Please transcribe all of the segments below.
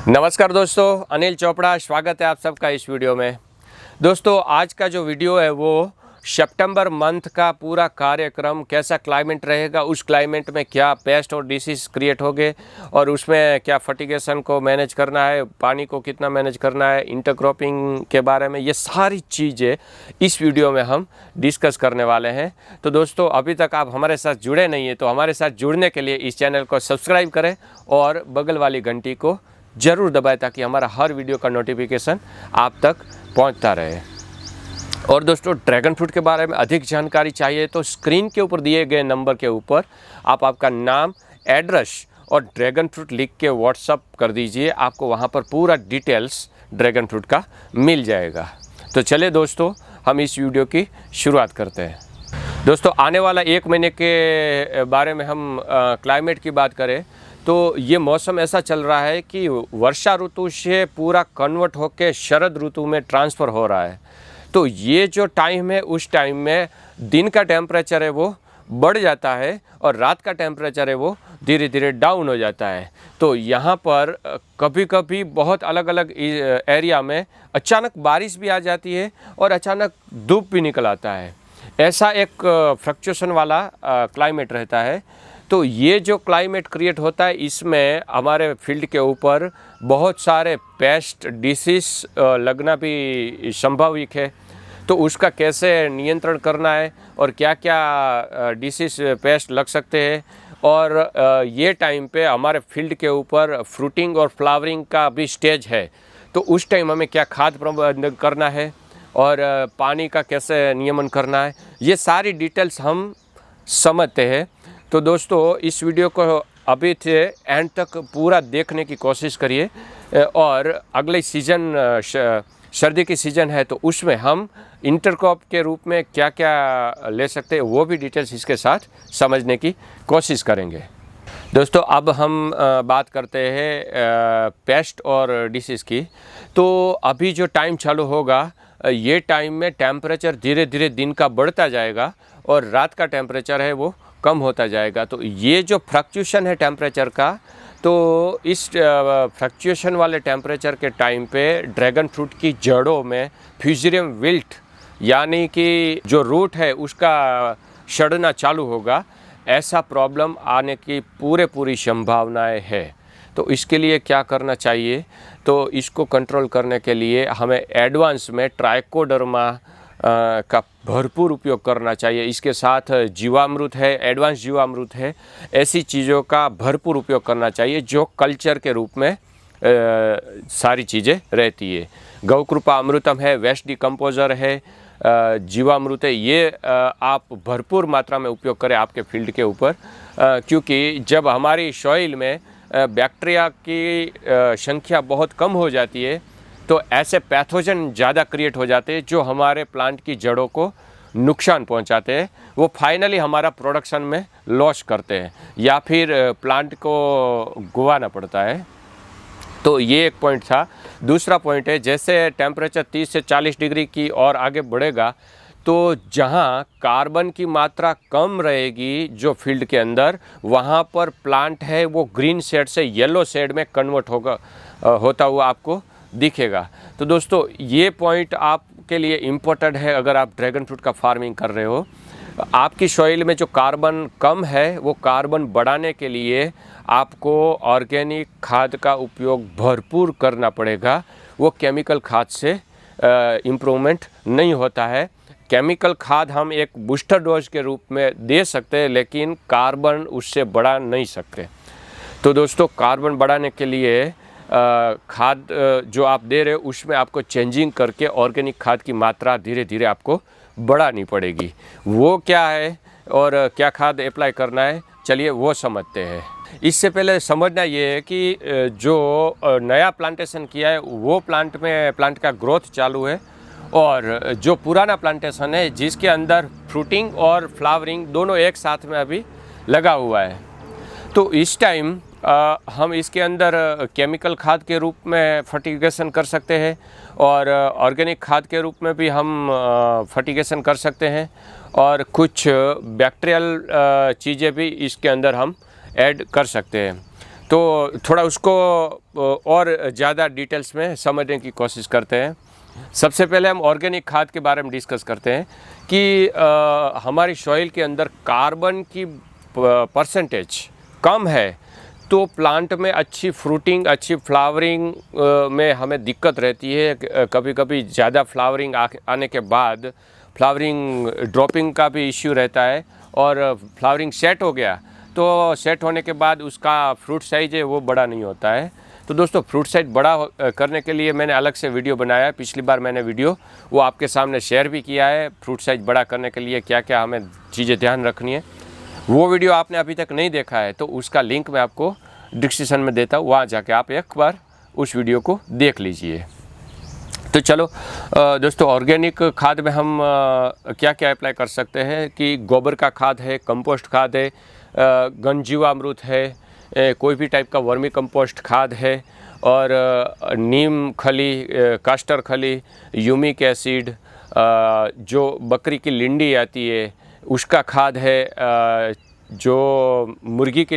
नमस्कार दोस्तों, अनिल चोपड़ा स्वागत है आप सबका इस वीडियो में। दोस्तों आज का जो वीडियो है वो सितंबर मंथ का पूरा कार्यक्रम, कैसा क्लाइमेट रहेगा, उस क्लाइमेट में क्या पेस्ट और डिसीज़ क्रिएट होंगे और उसमें क्या फर्टिगेशन को मैनेज करना है, पानी को कितना मैनेज करना है, इंटरक्रॉपिंग के बारे में, ये सारी चीज़ें इस वीडियो में हम डिस्कस करने वाले हैं। तो दोस्तों अभी तक आप हमारे साथ जुड़े नहीं हैं तो हमारे साथ जुड़ने के लिए इस चैनल को सब्सक्राइब करें और बगल वाली घंटी को ज़रूर दबाएं ताकि हमारा हर वीडियो का नोटिफिकेशन आप तक पहुंचता रहे। और दोस्तों ड्रैगन फ्रूट के बारे में अधिक जानकारी चाहिए तो स्क्रीन के ऊपर दिए गए नंबर के ऊपर आप आपका नाम, एड्रेस और ड्रैगन फ्रूट लिख के व्हाट्सअप कर दीजिए। आपको वहां पर पूरा डिटेल्स ड्रैगन फ्रूट का मिल जाएगा। तो चलिए दोस्तों हम इस वीडियो की शुरुआत करते हैं। दोस्तों आने वाला 1 महीने के बारे में हम क्लाइमेट की बात करें तो ये मौसम ऐसा चल रहा है कि वर्षा ऋतु से पूरा कन्वर्ट होकर शरद ऋतु में ट्रांसफ़र हो रहा है। तो ये जो टाइम है उस टाइम में दिन का टेम्परेचर है वो बढ़ जाता है और रात का टेम्परेचर है वो धीरे धीरे डाउन हो जाता है। तो यहाँ पर कभी कभी बहुत अलग अलग एरिया में अचानक बारिश भी आ जाती है और अचानक धूप भी निकल आता है। ऐसा एक फ्लक्चुएशन वाला क्लाइमेट रहता है। तो ये जो क्लाइमेट क्रिएट होता है इसमें हमारे फील्ड के ऊपर बहुत सारे पेस्ट डिसीज़ लगना भी संभाविक है। तो उसका कैसे नियंत्रण करना है और क्या क्या डिसीज़ पेस्ट लग सकते हैं और ये टाइम पे हमारे फील्ड के ऊपर फ्रूटिंग और फ्लावरिंग का भी स्टेज है। तो उस टाइम हमें क्या खाद प्रबंधन करना है और पानी का कैसे नियमन करना है, ये सारी डिटेल्स हम समझते हैं। तो दोस्तों इस वीडियो को अभी से एंड तक पूरा देखने की कोशिश करिए और अगले सीज़न सर्दी की सीज़न है तो उसमें हम इंटरक्रॉप के रूप में क्या क्या ले सकते हैं वो भी डिटेल्स इसके साथ समझने की कोशिश करेंगे। दोस्तों अब हम बात करते हैं पेस्ट और डिसीज़ की। तो अभी जो टाइम चालू होगा ये टाइम में टेम्परेचर धीरे धीरे दिन का बढ़ता जाएगा और रात का टेम्परेचर है वो कम होता जाएगा। तो ये जो फ्लक्चुएशन है टेम्परेचर का, तो इस फ्लक्चुएशन वाले टेम्परेचर के टाइम पे ड्रैगन फ्रूट की जड़ों में फ्यूजेरियम विल्ट यानी कि जो रूट है उसका सड़ना चालू होगा। ऐसा प्रॉब्लम आने की पूरी संभावनाएं है। तो इसके लिए क्या करना चाहिए, तो इसको कंट्रोल करने के लिए हमें एडवांस में ट्राइकोडर्मा का भरपूर उपयोग करना चाहिए। इसके साथ जीवामृत है, एडवांस जीवामृत है, ऐसी चीज़ों का भरपूर उपयोग करना चाहिए जो कल्चर के रूप में सारी चीज़ें रहती है। गौकृपा अमृतम है, वेस्ट डिकम्पोजर है, जीवामृत है, ये आप भरपूर मात्रा में उपयोग करें आपके फील्ड के ऊपर, क्योंकि जब हमारी सॉइल में बैक्टीरिया की संख्या बहुत कम हो जाती है तो ऐसे पैथोजन ज़्यादा क्रिएट हो जाते हैं जो हमारे प्लांट की जड़ों को नुकसान पहुंचाते हैं। वो फाइनली हमारा प्रोडक्शन में लॉस करते हैं या फिर प्लांट को गंवाना पड़ता है। तो ये एक पॉइंट था। दूसरा पॉइंट है जैसे टेम्परेचर 30 से 40 डिग्री की और आगे बढ़ेगा तो जहाँ कार्बन की मात्रा कम रहेगी जो फील्ड के अंदर, वहाँ पर प्लांट है वो ग्रीन शेड से येलो शेड में कन्वर्ट होता हुआ आपको दिखेगा। तो दोस्तों ये पॉइंट आपके लिए इम्पोर्टेंट है अगर आप ड्रैगन फ्रूट का फार्मिंग कर रहे हो। आपकी सॉइल में जो कार्बन कम है वो कार्बन बढ़ाने के लिए आपको ऑर्गेनिक खाद का उपयोग भरपूर करना पड़ेगा। वो केमिकल खाद से इम्प्रूवमेंट नहीं होता है। केमिकल खाद हम एक बूस्टर डोज के रूप में दे सकते हैं लेकिन कार्बन उससे बढ़ा नहीं सकते। तो दोस्तों कार्बन बढ़ाने के लिए खाद जो आप दे रहे हो उसमें आपको चेंजिंग करके ऑर्गेनिक खाद की मात्रा धीरे धीरे आपको बढ़ानी पड़ेगी। वो क्या है और क्या खाद अप्लाई करना है, चलिए वो समझते हैं। इससे पहले समझना ये है कि जो नया प्लांटेशन किया है वो प्लांट का ग्रोथ चालू है और जो पुराना प्लांटेशन है जिसके अंदर फ्रूटिंग और फ्लावरिंग दोनों एक साथ में अभी लगा हुआ है, तो इस टाइम हम इसके अंदर केमिकल खाद के रूप में फर्टिगेशन कर सकते हैं और ऑर्गेनिक खाद के रूप में भी हम फर्टिगेशन कर सकते हैं और कुछ बैक्टीरियल चीज़ें भी इसके अंदर हम ऐड कर सकते हैं। तो थोड़ा उसको और ज़्यादा डिटेल्स में समझने की कोशिश करते हैं। सबसे पहले हम ऑर्गेनिक खाद के बारे में डिस्कस करते हैं कि हमारी सॉइल के अंदर कार्बन की परसेंटेज कम है तो प्लांट में अच्छी फ्रूटिंग, अच्छी फ्लावरिंग में हमें दिक्कत रहती है। कभी कभी ज़्यादा फ्लावरिंग आने के बाद फ्लावरिंग ड्रॉपिंग का भी इश्यू रहता है, और फ्लावरिंग सेट हो गया तो सेट होने के बाद उसका फ्रूट साइज़ है वो बड़ा नहीं होता है। तो दोस्तों, फ्रूट साइज बड़ा करने के लिए मैंने अलग से वीडियो बनाया है। पिछली बार मैंने वीडियो वो आपके सामने शेयर भी किया है, फ्रूट साइज बड़ा करने के लिए क्या क्या हमें चीज़ें ध्यान रखनी है। वो वीडियो आपने अभी तक नहीं देखा है तो उसका लिंक मैं आपको डिस्क्रिप्शन में देता हूँ, वहाँ जाके आप एक बार उस वीडियो को देख लीजिए। तो चलो दोस्तों, ऑर्गेनिक खाद में हम क्या क्या अप्लाई कर सकते हैं कि गोबर का खाद है, कंपोस्ट खाद है, घन जीवामृत है, कोई भी टाइप का वर्मी कंपोस्ट खाद है, और नीम खली, कास्टर खली, यूमिक एसिड, जो बकरी की लिंडी आती है उसका खाद है, जो मुर्गी की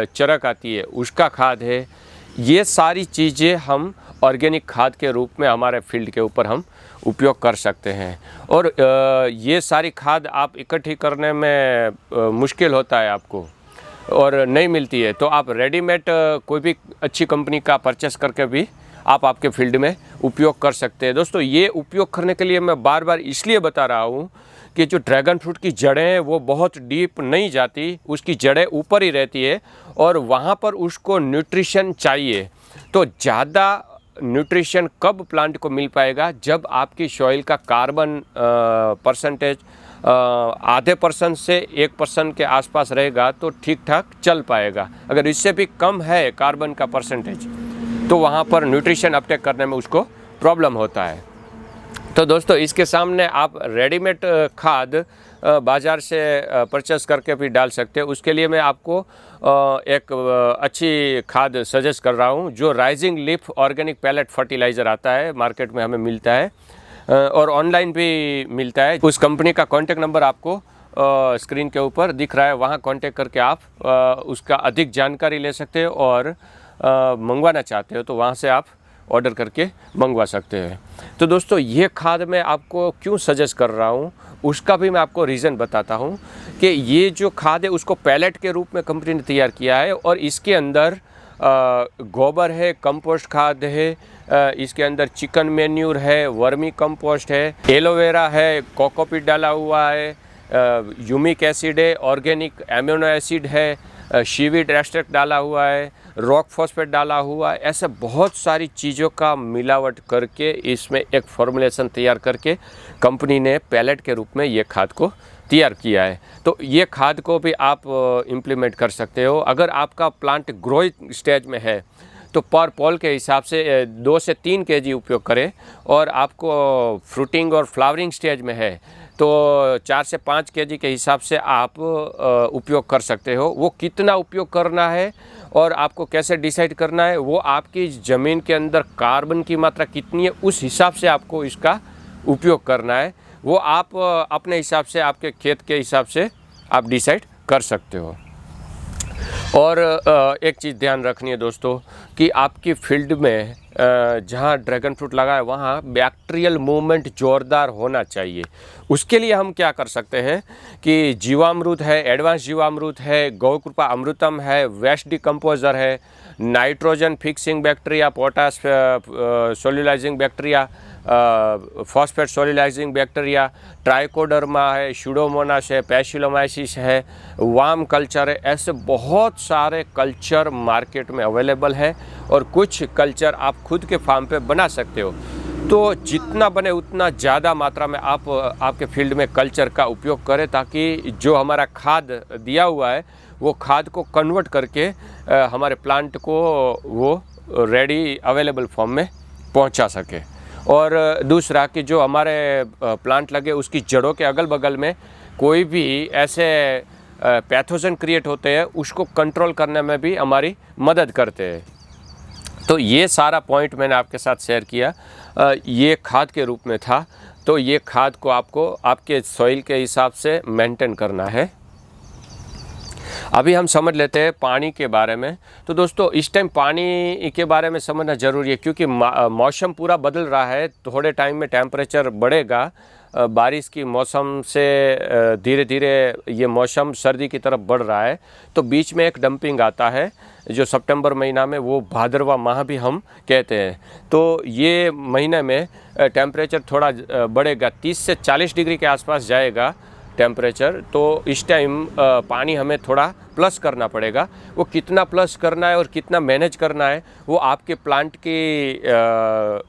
चरक आती है उसका खाद है। ये सारी चीज़ें हम ऑर्गेनिक खाद के रूप में हमारे फील्ड के ऊपर हम उपयोग कर सकते हैं। और ये सारी खाद आप इकट्ठी करने में मुश्किल होता है आपको और नहीं मिलती है, तो आप रेडीमेड कोई भी अच्छी कंपनी का परचेस करके भी आप आपके फील्ड में उपयोग कर सकते हैं। दोस्तों, ये उपयोग करने के लिए मैं बार बार इसलिए बता रहा हूँ कि जो ड्रैगन फ्रूट की जड़ें हैं वो बहुत डीप नहीं जाती, उसकी जड़ें ऊपर ही रहती है और वहाँ पर उसको न्यूट्रिशन चाहिए। तो ज़्यादा न्यूट्रिशन कब प्लांट को मिल पाएगा? जब आपकी सॉइल का कार्बन परसेंटेज आधे % से 1% के आसपास रहेगा तो ठीक ठाक चल पाएगा। अगर इससे भी कम है कार्बन का परसेंटेज तो वहाँ पर न्यूट्रिशन अपटेक करने में उसको प्रॉब्लम होता है। तो दोस्तों, इसके सामने आप रेडीमेड खाद बाज़ार से परचेस करके भी डाल सकते हैं। उसके लिए मैं आपको एक अच्छी खाद सजेस्ट कर रहा हूँ, जो rising leaf organic pellet fertiliser आता है, मार्केट में हमें मिलता है और ऑनलाइन भी मिलता है। उस कंपनी का कॉन्टैक्ट नंबर आपको स्क्रीन के ऊपर दिख रहा है, वहाँ कॉन्टैक्ट करके आप उसका अधिक जानकारी ले सकते हो और मंगवाना चाहते हो तो वहाँ से आप ऑर्डर करके मंगवा सकते हैं। तो दोस्तों, ये खाद मैं आपको क्यों सजेस्ट कर रहा हूँ उसका भी मैं आपको रीज़न बताता हूँ कि ये जो खाद है उसको पैलेट के रूप में कंपनी ने तैयार किया है और इसके अंदर गोबर है, कंपोस्ट खाद है, इसके अंदर चिकन मैन्यूर है, वर्मी कंपोस्ट है, एलोवेरा है, कोकोपीट डाला हुआ है, यूमिक एसिड है, ऑर्गेनिक एमिनो एसिड है, शीवीड एक्सट्रैक्ट डाला हुआ है, रॉक फॉस्फेट डाला हुआ है। ऐसे बहुत सारी चीज़ों का मिलावट करके इसमें एक फॉर्मुलेशन तैयार करके कंपनी ने पैलेट के रूप में ये खाद को तैयार किया है। तो ये खाद को भी आप इम्प्लीमेंट कर सकते हो। अगर आपका प्लांट ग्रोइंग स्टेज में है तो पर पॉल के हिसाब से 2 से 3 kg उपयोग करें, और आपको फ्रूटिंग और फ्लावरिंग स्टेज में है तो 4 से 5 kg के हिसाब से आप उपयोग कर सकते हो। वो कितना उपयोग करना है और आपको कैसे डिसाइड करना है, वो आपकी ज़मीन के अंदर कार्बन की मात्रा कितनी है उस हिसाब से आपको इसका उपयोग करना है। वो आप अपने हिसाब से, आपके खेत के हिसाब से आप डिसाइड कर सकते हो। और एक चीज़ ध्यान रखनी है दोस्तों कि आपकी फील्ड में जहाँ ड्रैगन फ्रूट लगा है वहाँ बैक्टीरियल मूवमेंट ज़ोरदार होना चाहिए। उसके लिए हम क्या कर सकते हैं कि जीवामृत है, एडवांस जीवामृत है, गौकृपा अमृतम है, वेस्ट डिकम्पोजर है, nitrogen fixing bacteria, potash solubilizing bacteria, phosphate solubilizing bacteria, trichoderma है, स्यूडोमोनास है, पैसिलोमाइसिस है, वार्म कल्चर है। ऐसे बहुत सारे कल्चर मार्केट में अवेलेबल है और कुछ कल्चर आप खुद के फार्म पे बना सकते हो। तो जितना बने उतना ज़्यादा मात्रा में आप आपके फील्ड में कल्चर का उपयोग करें ताकि जो हमारा खाद दिया हुआ है वो खाद को कन्वर्ट करके हमारे प्लांट को वो रेडी अवेलेबल फॉर्म में पहुंचा सके। और दूसरा कि जो हमारे प्लांट लगे उसकी जड़ों के अगल बगल में कोई भी ऐसे पैथोजन क्रिएट होते हैं उसको कंट्रोल करने में भी हमारी मदद करते हैं। तो ये सारा पॉइंट मैंने आपके साथ शेयर किया, ये खाद के रूप में था। तो ये खाद को आपको आपके सॉइल के हिसाब से मेंटेन करना है। अभी हम समझ लेते हैं पानी के बारे में। तो दोस्तों इस टाइम पानी के बारे में समझना ज़रूरी है, क्योंकि मौसम पूरा बदल रहा है। थोड़े टाइम में टेम्परेचर बढ़ेगा, बारिश की मौसम से धीरे धीरे ये मौसम सर्दी की तरफ बढ़ रहा है। तो बीच में एक डंपिंग आता है जो सितंबर महीना में, वो भाद्रवा माह भी हम कहते हैं। तो ये महीने में टेम्परेचर थोड़ा बढ़ेगा, 30 से 40 डिग्री के आसपास जाएगा टेम्परेचर। तो इस टाइम पानी हमें थोड़ा प्लस करना पड़ेगा। वो कितना प्लस करना है और कितना मैनेज करना है, वो आपके प्लांट की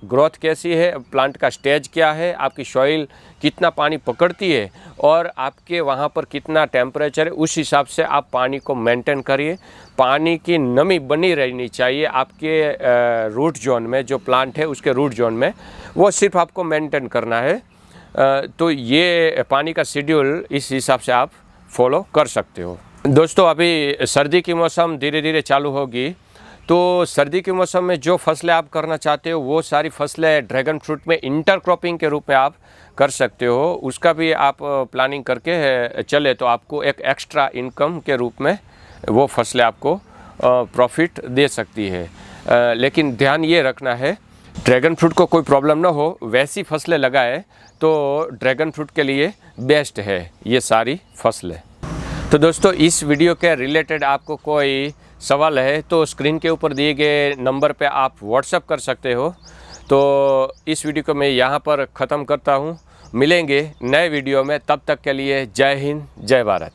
ग्रोथ कैसी है, प्लांट का स्टेज क्या है, आपकी सॉइल कितना पानी पकड़ती है और आपके वहाँ पर कितना टेम्परेचर है, उस हिसाब से आप पानी को मेंटेन करिए। पानी की नमी बनी रहनी चाहिए आपके रूट जोन में, जो प्लांट है उसके रूट जोन में, वो सिर्फ आपको मेंटेन करना है। तो ये पानी का शेड्यूल इस हिसाब से आप फॉलो कर सकते हो। दोस्तों अभी सर्दी की मौसम धीरे धीरे चालू होगी, तो सर्दी के मौसम में जो फसलें आप करना चाहते हो वो सारी फसलें ड्रैगन फ्रूट में इंटरक्रॉपिंग के रूप में आप कर सकते हो। उसका भी आप प्लानिंग करके चले तो आपको एक एक्स्ट्रा इनकम के रूप में वो फसलें आपको प्रॉफिट दे सकती है। लेकिन ध्यान ये रखना है ड्रैगन फ्रूट को कोई प्रॉब्लम ना हो, वैसी फसलें लगाए तो ड्रैगन फ्रूट के लिए बेस्ट है ये सारी फसलें। तो दोस्तों इस वीडियो के रिलेटेड आपको कोई सवाल है तो स्क्रीन के ऊपर दिए गए नंबर पे आप व्हाट्सएप कर सकते हो। तो इस वीडियो को मैं यहाँ पर ख़त्म करता हूँ। मिलेंगे नए वीडियो में, तब तक के लिए जय हिंद जय भारत।